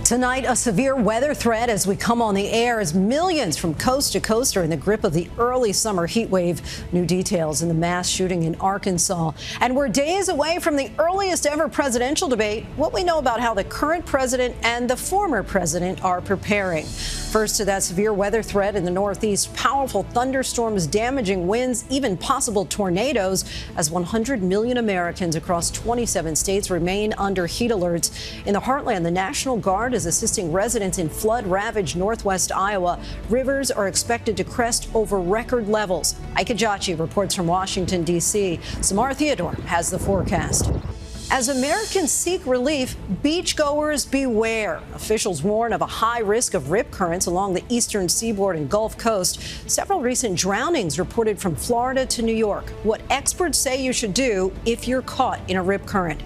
Tonight, a severe weather threat as we come on the air as millions from coast to coast are in the grip of the early summer heat wave. New details in the mass shooting in Arkansas. And we're days away from the earliest ever presidential debate. What we know about how the current president and the former president are preparing. First to that severe weather threat in the Northeast, powerful thunderstorms, damaging winds, even possible tornadoes as 100 million Americans across 27 states remain under heat alerts. In the heartland, the National Guard is assisting residents in flood-ravaged northwest Iowa. Rivers are expected to crest over record levels. Ika Jachi reports from Washington, D.C. Samara Theodore has the forecast. As Americans seek relief, beachgoers beware. Officials warn of a high risk of rip currents along the eastern seaboard and Gulf Coast. Several recent drownings reported from Florida to New York. What experts say you should do if you're caught in a rip current.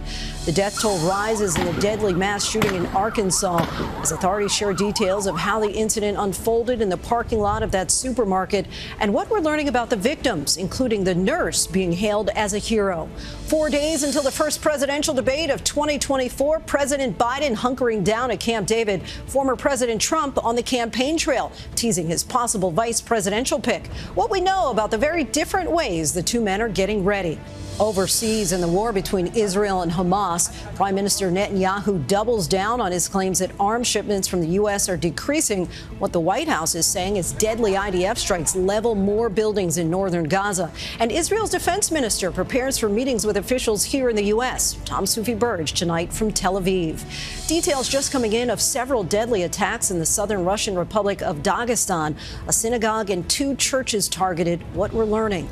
The death toll rises in the deadly mass shooting in Arkansas as authorities share details of how the incident unfolded in the parking lot of that supermarket and what we're learning about the victims, including the nurse being hailed as a hero. 4 days until the first presidential debate of 2024, President Biden hunkering down at Camp David, former President Trump on the campaign trail, teasing his possible vice presidential pick. What we know about the very different ways the two men are getting ready. Overseas, in the war between Israel and Hamas, Prime Minister Netanyahu doubles down on his claims that arms shipments from the U.S. are decreasing. What the White House is saying is deadly IDF strikes level more buildings in northern Gaza. And Israel's defense minister prepares for meetings with officials here in the U.S. Tom Sufi Burge tonight from Tel Aviv. Details just coming in of several deadly attacks in the southern Russian Republic of Dagestan. A synagogue and 2 churches targeted. What we're learning.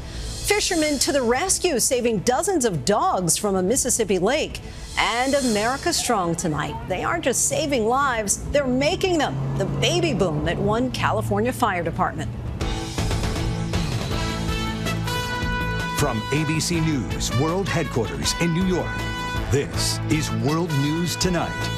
Fishermen to the rescue, saving dozens of dogs from a Mississippi lake. And America strong tonight. They aren't just saving lives, they're making them. The baby boom at one California fire department. From ABC News World Headquarters in New York, this is World News Tonight.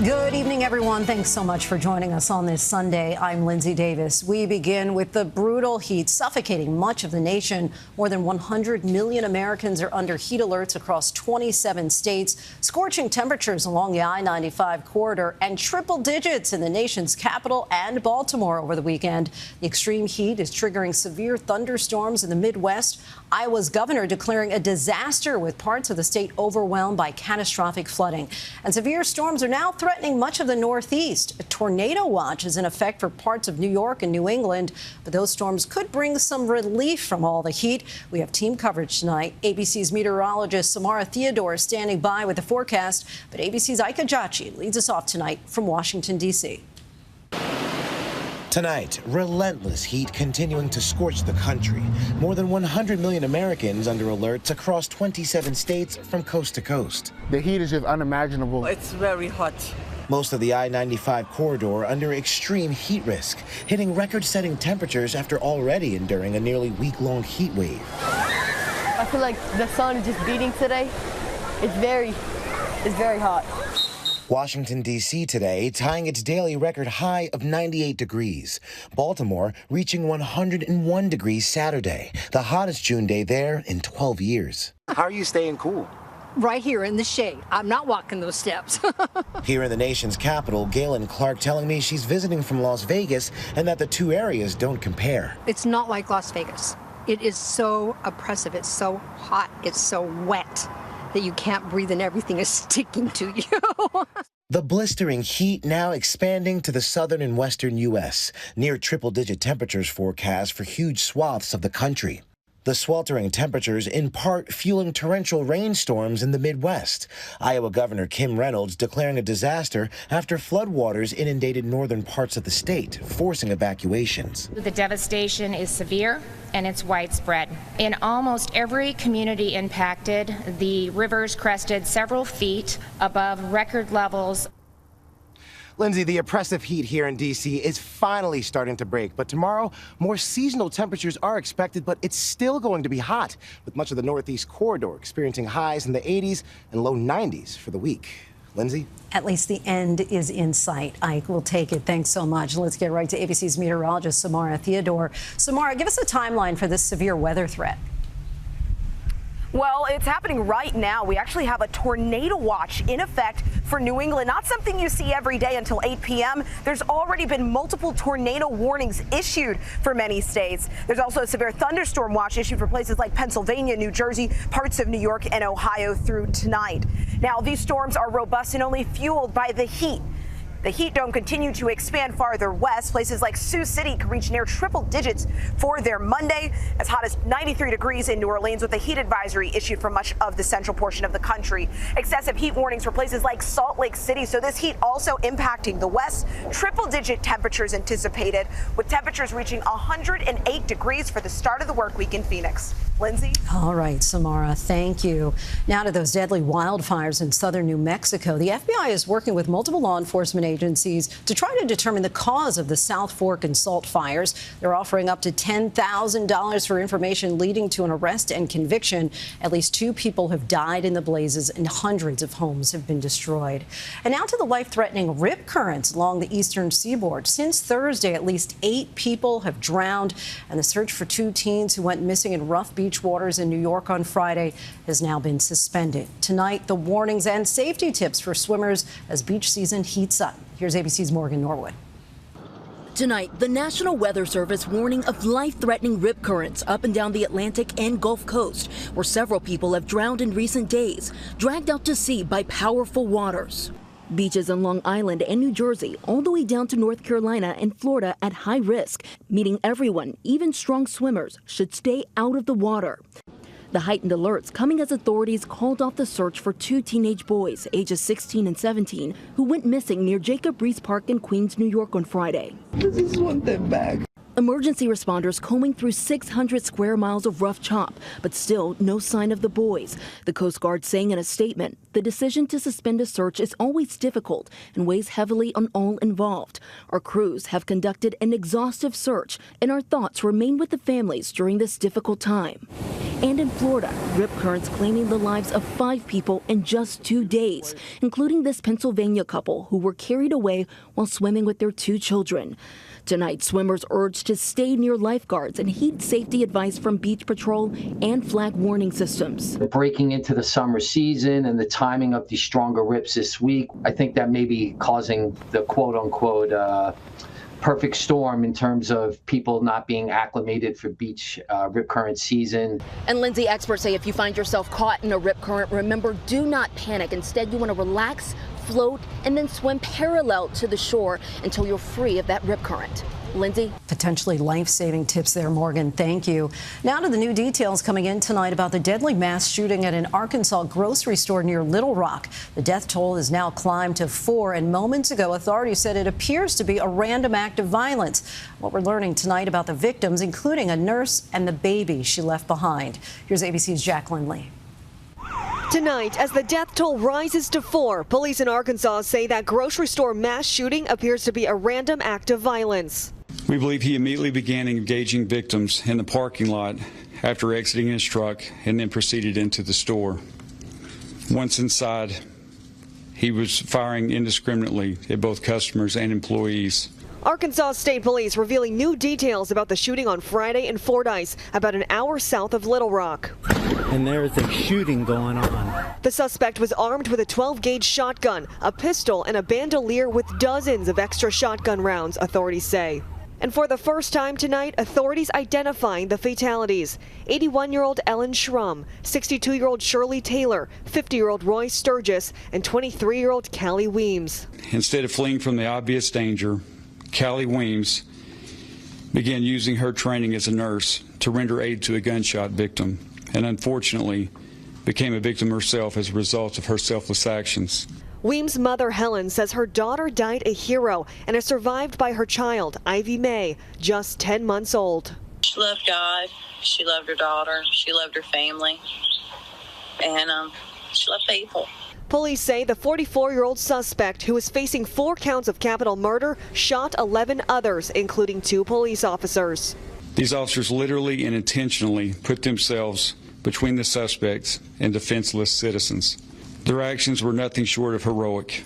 Good evening, everyone. Thanks so much for joining us on this Sunday. I'm Lindsay Davis. We begin with the brutal heat suffocating much of the nation. More than 100 million Americans are under heat alerts across 27 states, scorching temperatures along the I-95 corridor and triple digits in the nation's capital and Baltimore over the weekend. The extreme heat is triggering severe thunderstorms in the Midwest. Iowa's governor declaring a disaster with parts of the state overwhelmed by catastrophic flooding. And severe storms are now threatening much of the Northeast. A tornado watch is in effect for parts of New York and New England, but those storms could bring some relief from all the heat. We have team coverage tonight. ABC's meteorologist Samara Theodore is standing by with the forecast, but ABC's Ika Jachi leads us off tonight from Washington, D.C. Tonight, relentless heat continuing to scorch the country. More than 100 million Americans under alerts across 27 states from coast to coast. The heat is just unimaginable. It's very hot. Most of the I-95 corridor under extreme heat risk, hitting record-setting temperatures after already enduring a nearly week-long heat wave. I feel like the sun is just beating today. It's very hot. Washington, D.C. today, tying its daily record high of 98 degrees. Baltimore reaching 101 degrees Saturday, the hottest June day there in 12 years. How are you staying cool? Right here in the shade. I'm not walking those steps. Here in the nation's capital, Galen Clark telling me she's visiting from Las Vegas and that the two areas don't compare. It's not like Las Vegas. It is so oppressive. It's so hot. It's so wet that you can't breathe and everything is sticking to you. The blistering heat now expanding to the southern and western U.S., near triple-digit temperatures forecast for huge swaths of the country. The sweltering temperatures in part fueling torrential rainstorms in the Midwest. Iowa Governor Kim Reynolds declaring a disaster after floodwaters inundated northern parts of the state, forcing evacuations. The devastation is severe and it's widespread. In almost every community impacted, the rivers crested several feet above record levels. Lindsay, the oppressive heat here in D.C. is finally starting to break, but tomorrow, more seasonal temperatures are expected, but it's still going to be hot, with much of the Northeast corridor experiencing highs in the 80s and low 90s for the week. Lindsay? At least the end is in sight. Ike, we'll take it. Thanks so much. Let's get right to ABC's meteorologist, Samara Theodore. Samara, give us a timeline for this severe weather threat. Well, it's happening right now. We actually have a tornado watch in effect for New England. Not something you see every day until 8 p.m. There's already been multiple tornado warnings issued for many states. There's also a severe thunderstorm watch issued for places like Pennsylvania, New Jersey, parts of New York and Ohio through tonight. Now, these storms are robust and only fueled by the heat. The heat dome continued to expand farther west. Places like Sioux City could reach near triple digits for their Monday, as hot as 93 degrees in New Orleans, with a heat advisory issued for much of the central portion of the country. Excessive heat warnings for places like Salt Lake City. So this heat also impacting the west. Triple-digit temperatures anticipated, with temperatures reaching 108 degrees for the start of the work week in Phoenix. Lindsay? All right, Samara, thank you. Now to those deadly wildfires in southern New Mexico. The FBI is working with multiple law enforcement agencies to try to determine the cause of the South Fork and Salt fires. They're offering up to $10,000 for information leading to an arrest and conviction. At least 2 people have died in the blazes and hundreds of homes have been destroyed. And now to the life-threatening rip currents along the eastern seaboard. Since Thursday, at least 8 people have drowned, and the search for 2 teens who went missing in rough beach waters in New York on Friday has now been suspended. Tonight, the warnings and safety tips for swimmers as beach season heats up. Here's ABC's Morgan Norwood. Tonight, the National Weather Service warning of life-threatening rip currents up and down the Atlantic and Gulf Coast, where several people have drowned in recent days, dragged out to sea by powerful waters. Beaches on Long Island and New Jersey, all the way down to North Carolina and Florida at high risk, meaning everyone, even strong swimmers, should stay out of the water. The heightened alerts coming as authorities called off the search for 2 teenage boys, ages 16 and 17, who went missing near Jacob Riis Park in Queens, New York on Friday. This is one thing back. Emergency responders combing through 600 square miles of rough chop, but still no sign of the boys. The Coast Guard saying in a statement, the decision to suspend a search is always difficult and weighs heavily on all involved. Our crews have conducted an exhaustive search, and our thoughts remain with the families during this difficult time. And in Florida, rip currents claiming the lives of 5 people in just 2 days, including this Pennsylvania couple who were carried away while swimming with their 2 children. Tonight, swimmers urged to stay near lifeguards and heed safety advice from Beach Patrol and flag warning systems. Breaking into the summer season and the timing of these stronger rips this week, I think that may be causing the quote-unquote perfect storm in terms of people not being acclimated for beach rip current season. And Lindsay, experts say if you find yourself caught in a rip current, remember, do not panic. Instead, you want to relax, float, and then swim parallel to the shore until you're free of that rip current. Lindsay? Potentially life-saving tips there, Morgan. Thank you. Now to the new details coming in tonight about the deadly mass shooting at an Arkansas grocery store near Little Rock. The death toll has now climbed to 4, and moments ago, authorities said it appears to be a random act of violence. What we're learning tonight about the victims, including a nurse and the baby she left behind. Here's ABC's Jacqueline Lee. Tonight, as the death toll rises to 4, police in Arkansas say that grocery store mass shooting appears to be a random act of violence. We believe he immediately began engaging victims in the parking lot after exiting his truck and then proceeded into the store. Once inside, he was firing indiscriminately at both customers and employees. Arkansas State Police revealing new details about the shooting on Friday in Fordyce, about an hour south of Little Rock. And there is a shooting going on. The suspect was armed with a 12-gauge shotgun, a pistol, and a bandolier with dozens of extra shotgun rounds, authorities say. And for the first time tonight, authorities identifying the fatalities. 81-year-old Ellen Schrum, 62-year-old Shirley Taylor, 50-year-old Roy Sturgis, and 23-year-old Callie Weems. Instead of fleeing from the obvious danger, Callie Weems began using her training as a nurse to render aid to a gunshot victim, and unfortunately became a victim herself as a result of her selfless actions. Weems' mother, Helen, says her daughter died a hero and is survived by her child, Ivy Mae, just 10 months old. She loved God, she loved her daughter, she loved her family, and she loved people. Police say the 44-year-old suspect, who is facing 4 counts of capital murder, shot 11 others, including 2 police officers. These officers literally and intentionally put themselves between the suspects and defenseless citizens. Their actions were nothing short of heroic.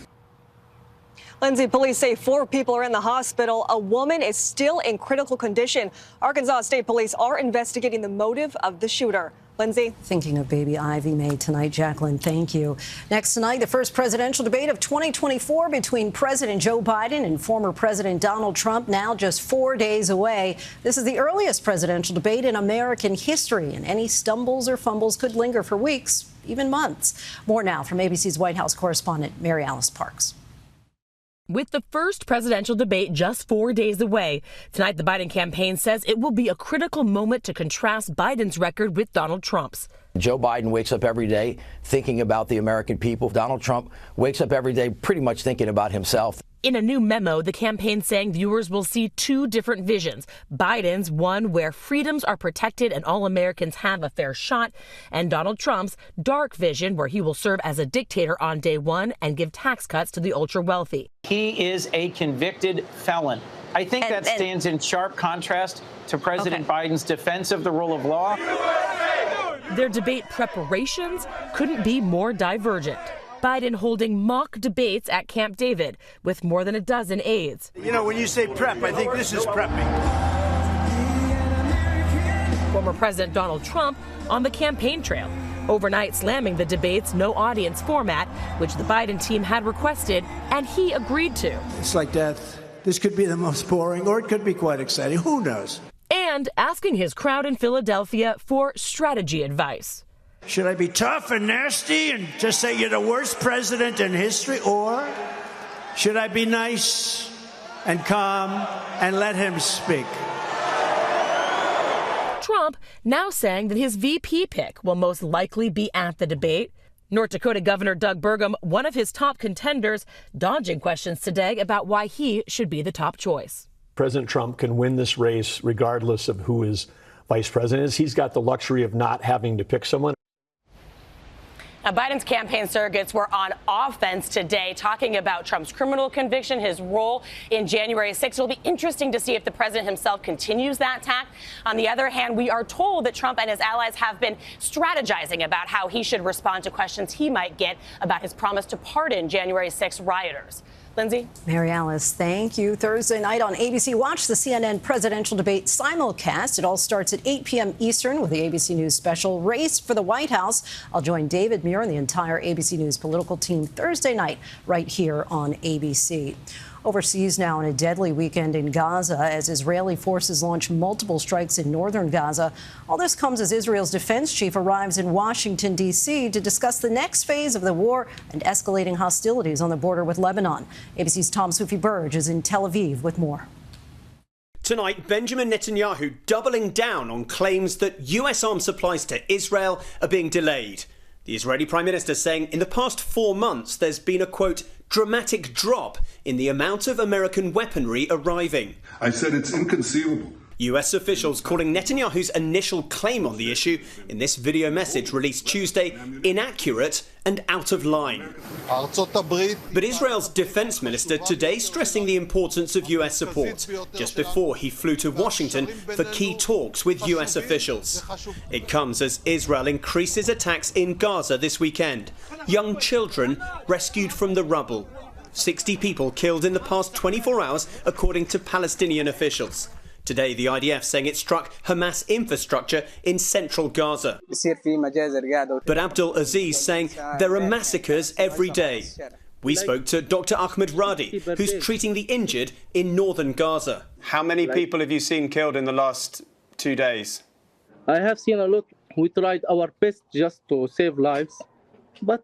Lindsay, police say 4 people are in the hospital. A woman is still in critical condition. Arkansas State Police are investigating the motive of the shooter. Lindsay? Thinking of baby Ivy May tonight, Jacqueline, thank you. Next tonight, the first presidential debate of 2024 between President Joe Biden and former President Donald Trump, now just 4 days away. This is the earliest presidential debate in American history, and any stumbles or fumbles could linger for weeks, even months. More now from ABC's White House correspondent Mary Alice Parks. With the first presidential debate just 4 days away, tonight the Biden campaign says it will be a critical moment to contrast Biden's record with Donald Trump's. Joe Biden wakes up every day thinking about the American people. Donald Trump wakes up every day pretty much thinking about himself. In a new memo, the campaign saying viewers will see two different visions. Biden's, one where freedoms are protected and all Americans have a fair shot, and Donald Trump's dark vision where he will serve as a dictator on day one and give tax cuts to the ultra-wealthy. He is a convicted felon. I think that stands in sharp contrast to President Biden's defense of the rule of law. Their debate preparations couldn't be more divergent. Biden holding mock debates at Camp David with more than a dozen aides. You know, when you say prep, I think this is prepping. Former President Donald Trump on the campaign trail, overnight slamming the debate's no audience format, which the Biden team had requested, and he agreed to. It's like death. This could be the most boring, or it could be quite exciting. Who knows? And asking his crowd in Philadelphia for strategy advice. Should I be tough and nasty and just say you're the worst president in history? Or should I be nice and calm and let him speak? Trump now saying that his VP pick will most likely be at the debate. North Dakota Governor Doug Burgum, one of his top contenders, dodging questions today about why he should be the top choice. President Trump can win this race regardless of who his vice president is. He's got the luxury of not having to pick someone. Now, Biden's campaign surrogates were on offense today, talking about Trump's criminal conviction, his role in January 6th. It'll be interesting to see if the president himself continues that tack. On the other hand, we are told that Trump and his allies have been strategizing about how he should respond to questions he might get about his promise to pardon January 6th rioters. Lindsay? Mary Alice, thank you. Thursday night on ABC, watch the CNN presidential debate simulcast. It all starts at 8 p.m. Eastern with the ABC News special Race for the White House. I'll join David Muir and the entire ABC News political team Thursday night right here on ABC. Overseas now in a deadly weekend in Gaza as Israeli forces launch multiple strikes in northern Gaza. All this comes as Israel's defense chief arrives in Washington, D.C. to discuss the next phase of the war and escalating hostilities on the border with Lebanon. ABC's Tom Soufi-Burge is in Tel Aviv with more. Tonight, Benjamin Netanyahu doubling down on claims that U.S. arms supplies to Israel are being delayed. The Israeli Prime Minister saying in the past 4 months there's been a, quote, dramatic drop in the amount of American weaponry arriving. I said it's inconceivable. US officials calling Netanyahu's initial claim on the issue in this video message released Tuesday inaccurate and out of line. But Israel's defense minister today stressing the importance of US support just before he flew to Washington for key talks with US officials. It comes as Israel increases attacks in Gaza this weekend. Young children rescued from the rubble. 60 people killed in the past 24 hours, according to Palestinian officials. Today, the IDF saying it struck Hamas infrastructure in central Gaza. But Abdul Aziz saying there are massacres every day. We spoke to Dr. Ahmed Radi, who's treating the injured in northern Gaza. How many people have you seen killed in the last 2 days? I have seen a lot. We tried our best just to save lives, but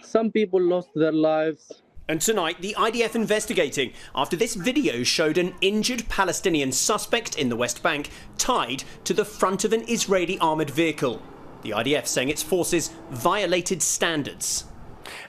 some people lost their lives. And tonight, the IDF investigating after this video showed an injured Palestinian suspect in the West Bank tied to the front of an Israeli armoured vehicle. The IDF saying its forces violated standards.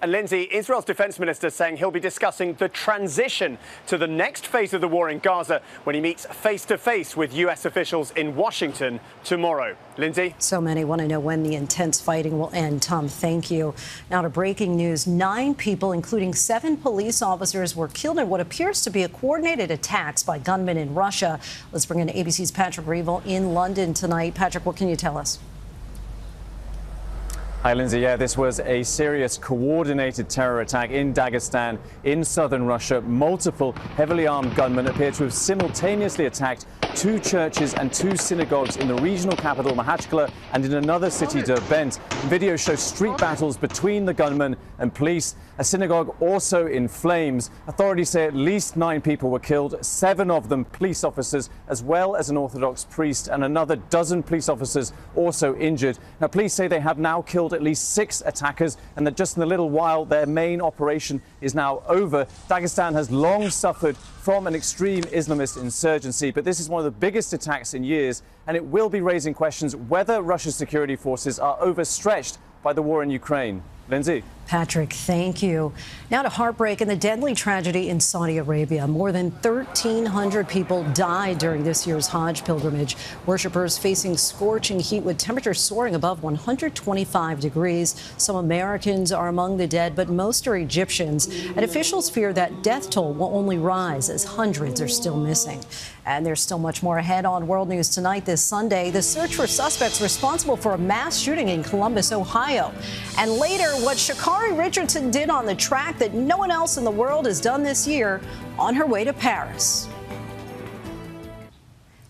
And Lindsay, Israel's defense minister saying he'll be discussing the transition to the next phase of the war in Gaza when he meets face-to-face with US officials in Washington tomorrow. Lindsay? So many want to know when the intense fighting will end. Tom, thank you. Now to breaking news. 9 people, including 7 police officers, were killed in what appears to be a coordinated attacks by gunmen in Russia. Let's bring in ABC's Patrick Reevell in London tonight. Patrick, what can you tell us? Hi, Lindsay. Yeah, this was a serious coordinated terror attack in Dagestan in southern Russia. Multiple heavily armed gunmen appear to have simultaneously attacked 2 churches and 2 synagogues in the regional capital, Makhachkala, and in another city, Derbent. Videos show street battles between the gunmen and police. A synagogue also in flames. Authorities say at least 9 people were killed, 7 of them police officers, as well as an Orthodox priest, and another dozen police officers also injured. Now, police say they have now killed at least 6 attackers, and that just in a little while their main operation is now over. Dagestan has long suffered from an extreme Islamist insurgency, but this is one of the biggest attacks in years, and it will be raising questions whether Russia's security forces are overstretched by the war in Ukraine. Lindsay. Patrick, thank you. Now to heartbreak and the deadly tragedy in Saudi Arabia. More than 1,300 people died during this year's Hajj pilgrimage. Worshippers facing scorching heat with temperatures soaring above 125 degrees. Some Americans are among the dead, but most are Egyptians. And officials fear that death toll will only rise as hundreds are still missing. And there's still much more ahead on World News Tonight this Sunday. The search for suspects responsible for a mass shooting in Columbus, Ohio. And later, what Sha'Carri Richardson did on the track that no one else in the world has done this year on her way to Paris.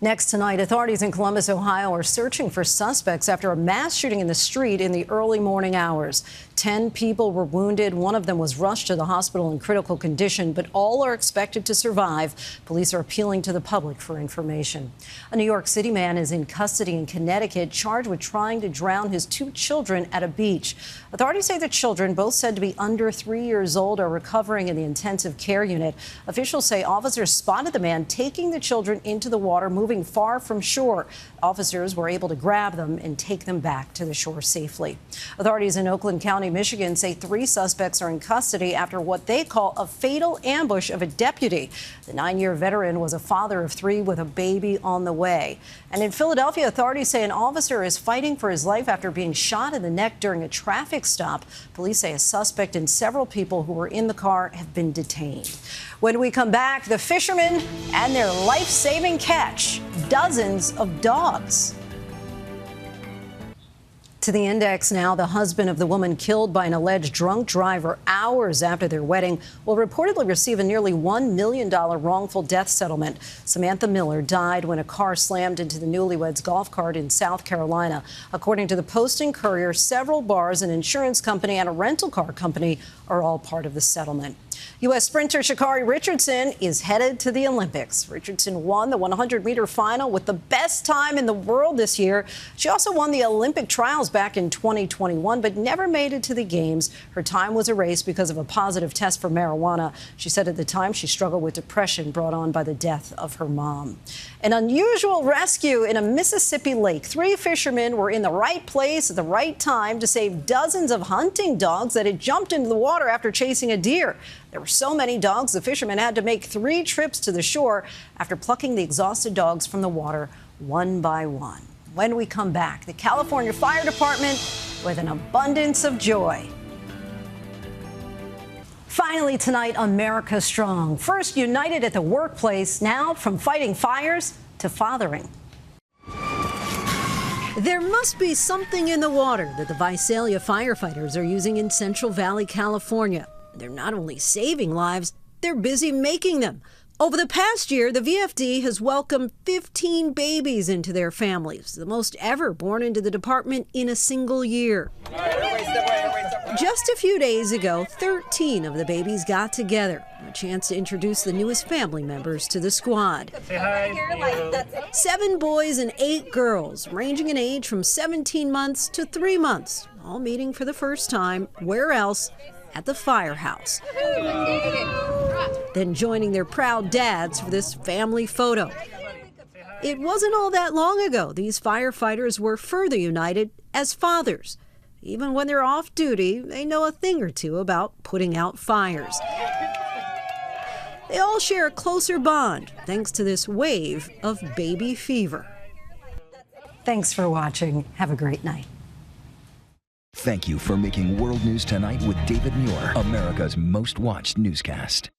Next tonight, authorities in Columbus, Ohio are searching for suspects after a mass shooting in the street in the early morning hours. 10 people were wounded. One of them was rushed to the hospital in critical condition, but all are expected to survive. Police are appealing to the public for information. A New York City man is in custody in Connecticut, charged with trying to drown his 2 children at a beach. Authorities say the children, both said to be under 3 years old, are recovering in the intensive care unit. Officials say officers spotted the man taking the children into the water, moving far from shore. Officers were able to grab them and take them back to the shore safely. Authorities in Oakland County, Michigan, say 3 suspects are in custody after what they call a fatal ambush of a deputy. The 9-year veteran was a father of 3 with a baby on the way. And in Philadelphia, authorities say an officer is fighting for his life after being shot in the neck during a traffic stop. Police say a suspect and several people who were in the car have been detained. When we come back, the fishermen and their life-saving catch, dozens of dogs. To the index now, the husband of the woman killed by an alleged drunk driver hours after their wedding will reportedly receive a nearly $1 million wrongful death settlement. Samantha Miller died when a car slammed into the newlyweds' golf cart in South Carolina. According to the Post and Courier, several bars, an insurance company, and a rental car company are all part of the settlement. U.S. sprinter Sha'Carri Richardson is headed to the Olympics. Richardson won the 100-meter final with the best time in the world this year. She also won the Olympic trials back in 2021, but never made it to the games. Her time was erased because of a positive test for marijuana. She said at the time she struggled with depression brought on by the death of her mom. An unusual rescue in a Mississippi lake. 3 fishermen were in the right place at the right time to save dozens of hunting dogs that had jumped into the water after chasing a deer. There were so many dogs, the fishermen had to make 3 trips to the shore after plucking the exhausted dogs from the water one by one. When we come back, the California Fire Department with an abundance of joy. Finally tonight, America Strong. First united at the workplace, now from fighting fires to fathering. There must be something in the water that the Visalia firefighters are using in Central Valley, California. They're not only saving lives, they're busy making them. Over the past year, the VFD has welcomed 15 babies into their families, the most ever born into the department in a single year. Just a few days ago, 13 of the babies got together, a chance to introduce the newest family members to the squad. Say hi. 7 boys and 8 girls, ranging in age from 17 months to 3 months, all meeting for the first time. Where else? At the firehouse. Then joining their proud dads for this family photo. It wasn't all that long ago these firefighters were further united as fathers. Even when they're off duty, they know a thing or two about putting out fires. They all share a closer bond thanks to this wave of baby fever. Thanks for watching. Have a great night. Thank you for making World News Tonight with David Muir America's most watched newscast.